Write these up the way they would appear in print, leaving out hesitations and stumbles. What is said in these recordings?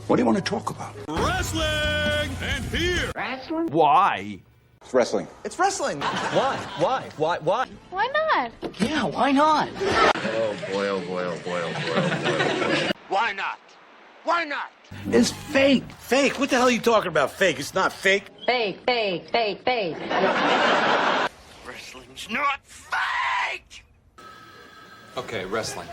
What do you want to talk about? Wrestling! And here! Wrestling? Why? It's wrestling. It's wrestling. Why? Why? Why not? Yeah, why not? Oh boy, oh boy, oh boy, oh boy, oh boy. Why not? Why not? It's fake. Fake? What the hell are you talking about? Fake? It's not fake. Fake. Wrestling's not fake! Okay, wrestling.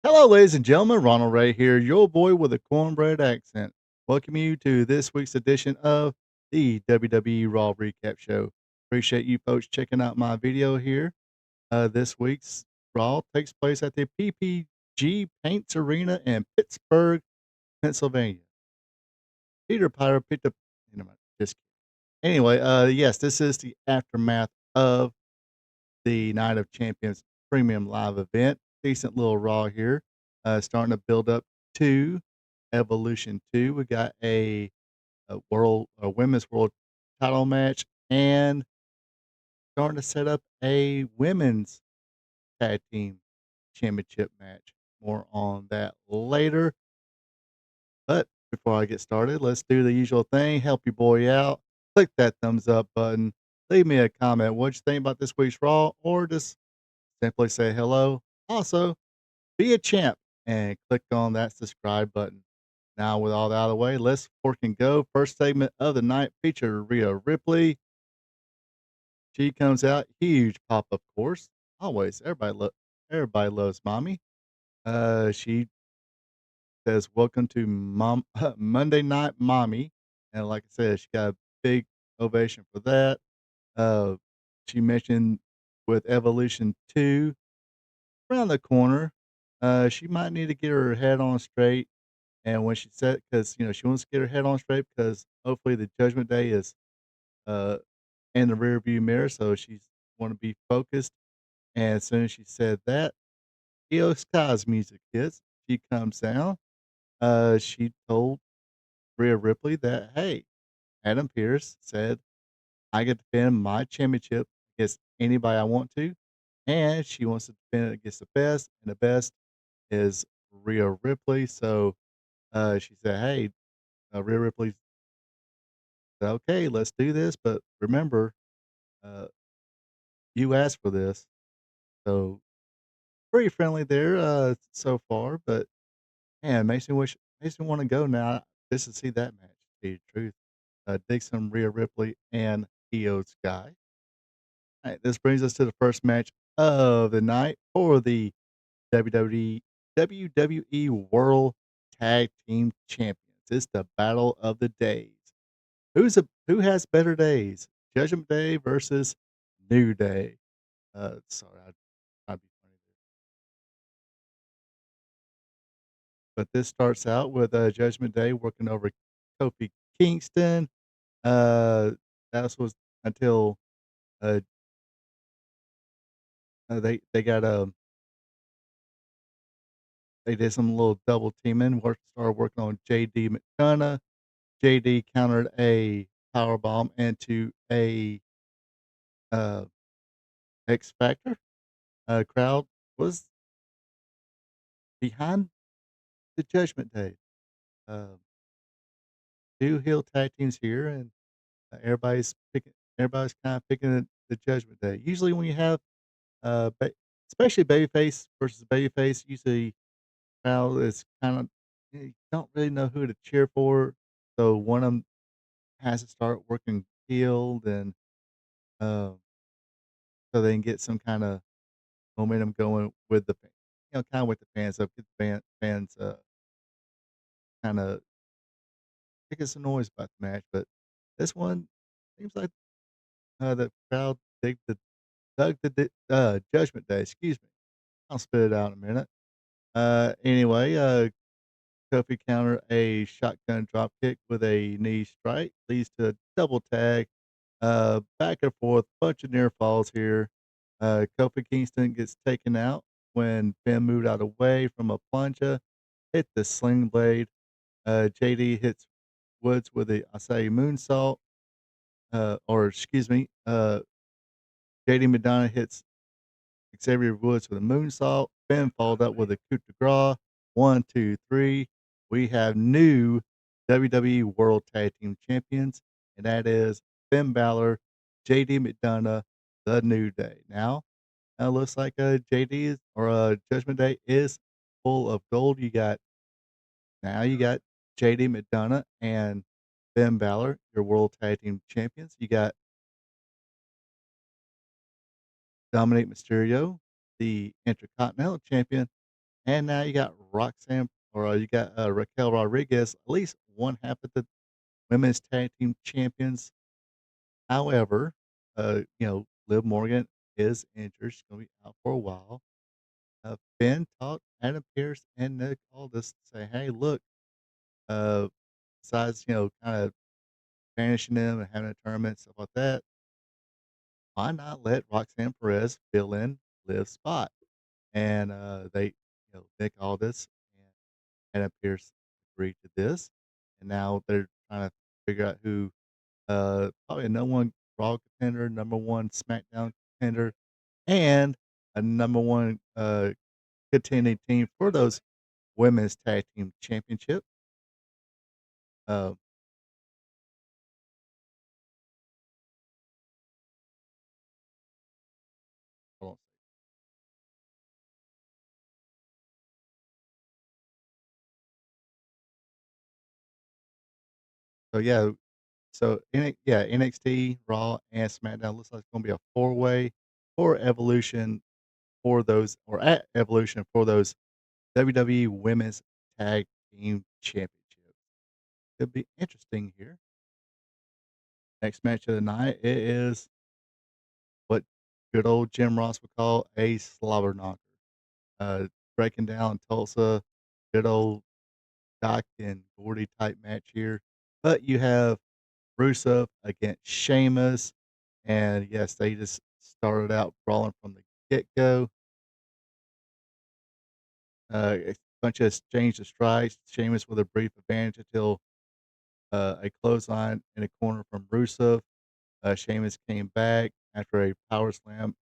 Hello, ladies and gentlemen. Ronald Ray here, your boy with a cornbread accent. Welcome you to this week's edition of the WWE Raw Recap Show. Appreciate you folks checking out my video here. This week's Raw takes place at the PPG Paints Arena in Pittsburgh, Pennsylvania. Peter Pyro picked up. Just kidding. Anyway, yes, this is the aftermath of the Night of Champions Premium Live event. Decent little Raw here. Starting to build up to Evolution 2. We got a women's world title match and starting to set up a women's tag team championship match. More on that later. But before I get started, let's do the usual thing. Help your boy out. Click that thumbs up button. Leave me a comment. What you think about this week's Raw, or just simply say hello. Also, be a champ and click on that subscribe button. Now, with all that out of the way, let's fork and go. First segment of the night featured Rhea Ripley. She comes out, huge pop, of course. Always, everybody loves mommy. She says, "Welcome to Monday Night Mommy," and like I said, she got a big ovation for that. She mentioned with Evolution 2 around the corner, she might need to get her head on straight. And when she said, because she wants to get her head on straight, because hopefully the Judgment Day is in the rear view mirror, so she's want to be focused. And as soon as she said that, Io Sky's music hits. She comes down. She told Rhea Ripley that, hey, Adam Pearce said I get to defend my championship against anybody I want to, and she wants to defend it against the best, and the best is Rhea Ripley. So she said, "Hey, Rhea Ripley said, okay, let's do this, but remember, uh, you asked for this." So pretty friendly there so far, but man, makes me want to go now just to see that match. To tell you the truth, dig some Rhea Ripley and Io Sky. All right, this brings us to the first match of the night for the WWE World Tag Team Champions. It's the battle of the days. Who has better days? Judgment Day versus New Day. Sorry, I'd be funny there. But this starts out with Judgment Day working over Kofi Kingston. That was until uh, they got they did some little double teaming. Started working on JD McDonough. JD countered a power bomb into a uh, X Factor. Crowd was behind the Judgment Day. Uh, Two heel tag teams here, and everybody's picking. Everybody's kind of picking the Judgment Day. Usually, when you have especially babyface versus babyface, usually crowd is kind of you don't really know who to cheer for. So one of them has to start working heel, then uh, so they can get some kind of momentum going with the kind of with the fans up, get the fans kind of making some noise about the match. But this one seems like the crowd dug the Judgment Day. Excuse me. I'll spit it out in a minute. Anyway, Kofi countered a shotgun drop kick with a knee strike, leads to a double tag. Back and forth, bunch of near falls here. Kofi Kingston gets taken out when Finn moved out of the way from a plunger, hit the sling blade. JD hits Woods with a Asai moonsault, or excuse me, JD Madonna hits Xavier Woods with a moonsault. Finn followed up with a coup de grace. 1, 2, 3. We have new WWE World Tag Team Champions, and that is Finn Balor, JD McDonough, The New Day. Now, it looks like JD is, or Judgment Day is full of gold. You got JD McDonough and Finn Balor, your World Tag Team Champions. You got Dominic Mysterio, the Intercontinental Champion. And now you got Roxanne, or you got Raquel Rodriguez, at least one half of the women's tag team champions. However, Liv Morgan is injured. She's going to be out for a while. Finn talked Adam Pearce and Nick Aldis to say, hey, look, uh, besides, kind of banishing them and having a tournament, stuff like that, why not let Roxanne Perez fill in Liv's spot? And Nick Aldis and Adam Pearce agreed to this, and now they're trying to figure out who, probably a number one Raw contender, number one SmackDown contender, and a number one contending team for those women's tag team championship. Uh, hold on. So yeah, NXT, Raw, and SmackDown looks like it's going to be a four-way for Evolution for those, or at Evolution for those WWE Women's Tag Team Championships. Could be interesting here. Next match of the night, it is what good old Jim Ross would call a slobber knocker. Breaking down Tulsa, good old Doc and Gordy type match here. But you have Rusev against Sheamus, and yes, they just started out brawling from the get go. A bunch of exchange of strikes. Sheamus with a brief advantage until a clothesline in a corner from Rusev. Sheamus came back after a power slam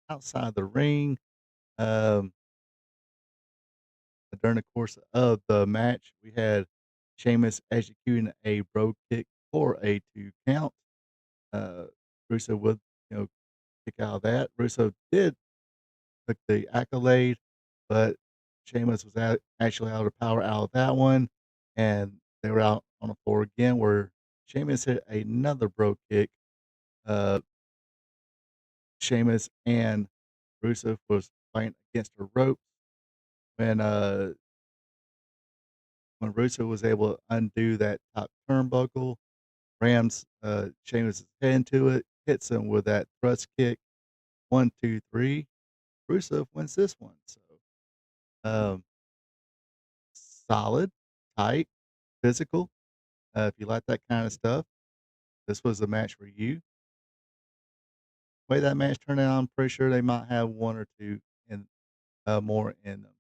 outside the ring. Um, during the course of the match, we had Sheamus executing a bro kick for a 2 count. Uh, Rusev would, kick out of that. Rusev did took the accolade, but Sheamus was actually out of power out of that one, and they were out on the floor again where Sheamus hit another bro kick. Uh, Sheamus and Rusev was fighting against the ropes when when Rusev was able to undo that top turnbuckle. Rams Sheamus' head into it, hits him with that thrust kick. 1, 2, 3. Rusev wins this one. So um, solid, tight, physical. If you like that kind of stuff, this was a match for you. The way that match turned out, I'm pretty sure they might have one or two in more in them.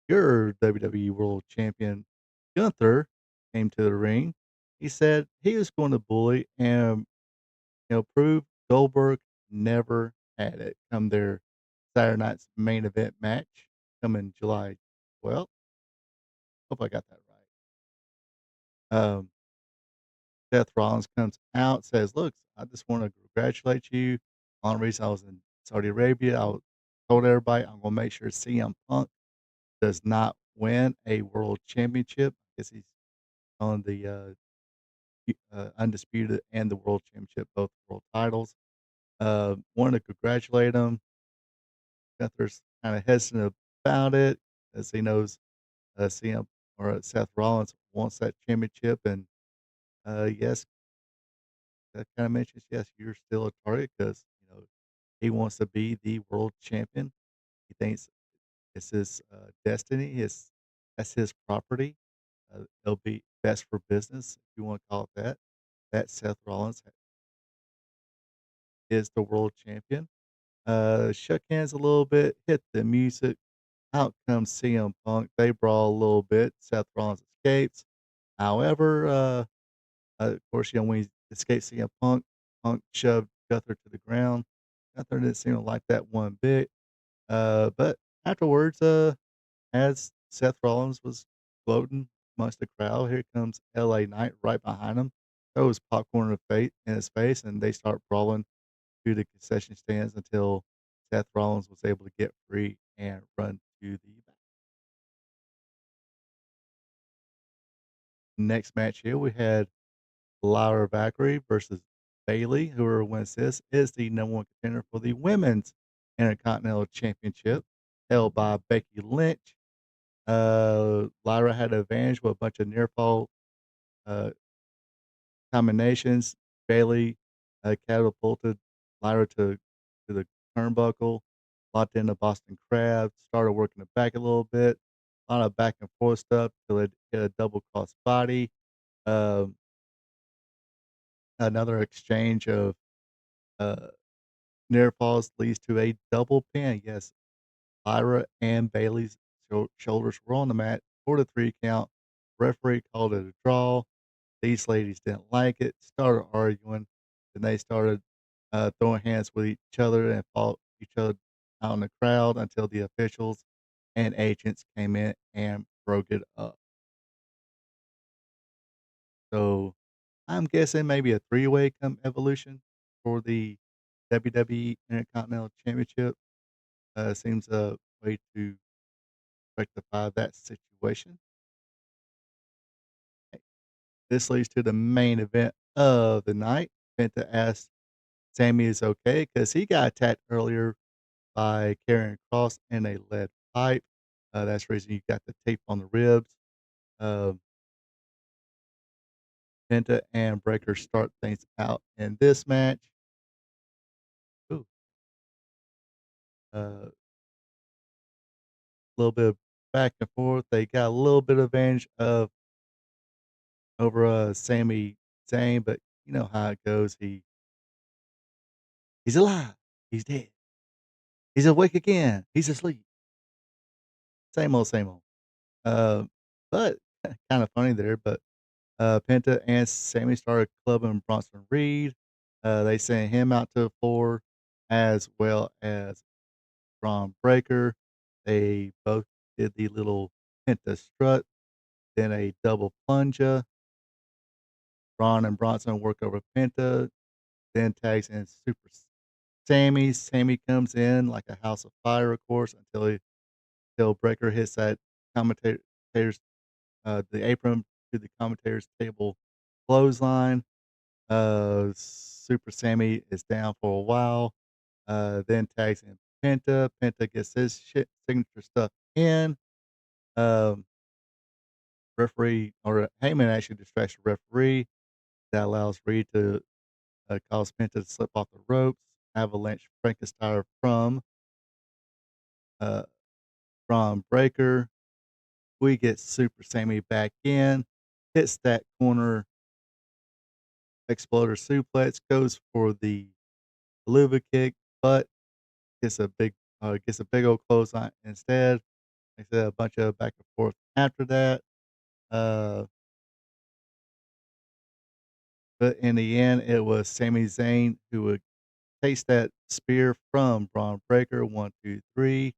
Your WWE World Champion Gunther came to the ring. He said he was going to bully and prove Goldberg never had it. Come their Saturday night's main event match coming July 12th. Hope I got that right. Seth Rollins comes out, says, "Look, I just want to congratulate you on the reason I was in Saudi Arabia. Told everybody I'm going to make sure CM Punk does not win a world championship. I guess he's on the undisputed and the world championship, both world titles. Wanted to congratulate him. Gunther's kind of hesitant about it as he knows CM or Seth Rollins wants that championship, and yes, that kind of mentions yes, you're still a target because he wants to be the world champion. He thinks it's his destiny. His That's his property. It'll be best for business if you want to call it that. That Seth Rollins is the world champion. Shook hands a little bit, hit the music. Out comes CM Punk. They brawl a little bit. Seth Rollins escapes. However, of course, when he escaped CM Punk, Punk shoved Gunther to the ground. Gunther didn't seem to like that one bit. But afterwards, as Seth Rollins was floating amongst the crowd, here comes LA Knight right behind him. Throws popcorn in his face, and they start brawling through the concession stands until Seth Rollins was able to get free and run to the back. Next match here, we had Lyra Valkyrie versus Bailey. Whoever wins this is the number one contender for the women's Intercontinental Championship, held by Becky Lynch. Lyra had an advantage with a bunch of near fall uh, combinations. Bailey catapulted Lyra to the turnbuckle, locked in the Boston Crab, started working the back a little bit, a lot of back and forth stuff till it hit a double cross body. Um, Another exchange of uh, near falls leads to a double pin. Yes, Lyra and Bailey's shoulders were on the mat for the 3 count. Referee called it a draw. These ladies didn't like it, started arguing, and they started throwing hands with each other and fought each other out in the crowd until the officials and agents came in and broke it up. So I'm guessing maybe a three-way come evolution for the WWE Intercontinental Championship. Seems a way to rectify that situation. This leads to the main event of the night. Penta asks Sammy is okay because he got attacked earlier by carrying cross and a lead pipe. That's the reason you got the tape on the ribs. Um, Penta and Breaker start things out in this match. Ooh, a little bit of back and forth. They got a little bit of advantage of over Sami Zayn, but you know how it goes. He's alive. He's dead. He's awake again. He's asleep. Same old, same old. Uh, but kind of funny there. But Penta and Sammy started clubbing Bronson Reed. They sent him out to the floor as well as Braun Breaker. They both did the little Penta strut, then a double plunger. Braun and Bronson work over Penta, then tags in Super Sammy. Sammy comes in like a house of fire, of course, until Breaker hits that commentator's the apron to the commentator's table clothesline. Super Sammy is down for a while. Then tags in Penta. Penta gets his signature stuff in. Um, Referee or Heyman actually distracts the referee. That allows Reed to cause Penta to slip off the ropes. Avalanche Frankenstein uh, from Breaker. We get Super Sammy back in. Hits that corner exploder suplex. Goes for the Luva kick, but gets a big old clothesline instead. Like I said, a bunch of back and forth after that. Uh, but in the end, it was Sami Zayn who would taste that spear from Braun Breaker. 1, 2, 3.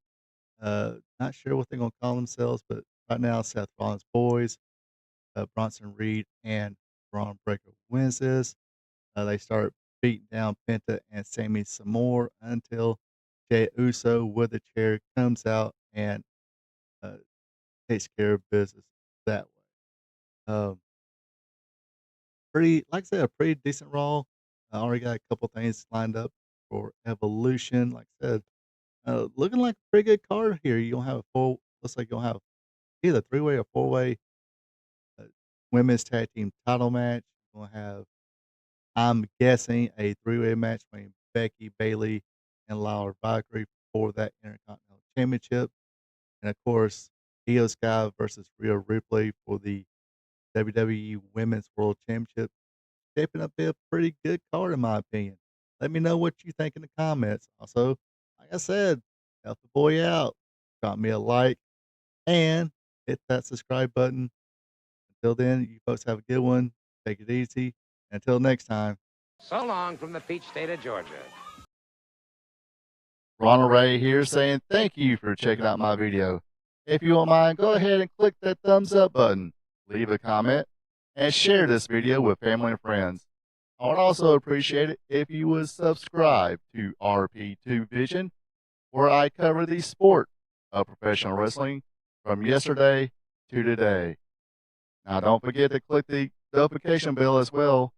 Not sure what they're gonna call themselves, but right now Seth Rollins' boys, Bronson Reed and Braun Breaker wins this. They start beating down Penta and Sammy some more until Jey Uso with a chair comes out and uh, takes care of business that way. Um, pretty, like I said, a pretty decent Raw. I already got a couple things lined up for Evolution. Like I said, looking like a pretty good card here. You gonna have a full. Looks like you'll have either three-way or four-way uh, women's tag team title match. You're gonna have, I'm guessing, a three-way match between Becky, Bailey, and Laura Valkyrie for that Intercontinental Championship. And of course, Io Sky versus Rhea Ripley for the WWE Women's World Championship. Shaping up to be a pretty good card, in my opinion. Let me know what you think in the comments. Also, like I said, help the boy out. Drop me a like and hit that subscribe button. Until then, you folks have a good one. Take it easy. Until next time. So long from the peach state of Georgia. Ronald Ray here saying thank you for checking out my video. If you don't mind, go ahead and click that thumbs up button, leave a comment, and share this video with family and friends. I would also appreciate it if you would subscribe to RP2 Vision, where I cover the sport of professional wrestling from yesterday to today. Now, don't forget to click the notification bell as well,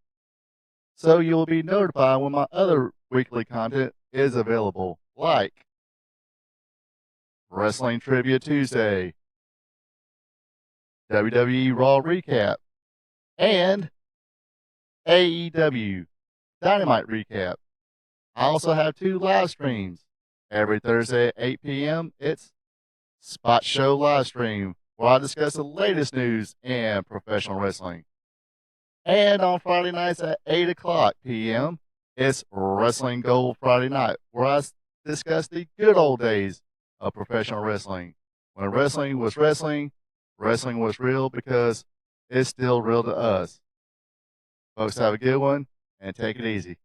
so you'll be notified when my other weekly content is available, like Wrestling Trivia Tuesday, WWE Raw Recap, and AEW Dynamite Recap. I also have 2 live streams. Every Thursday at 8 p.m., it's Spot Show Live Stream, where I discuss the latest news in professional wrestling. And on Friday nights at 8 o'clock p.m., it's Wrestling Gold Friday Night, where I discuss the good old days of professional wrestling. When wrestling was wrestling, wrestling was real because it's still real to us. Folks, have a good one and take it easy.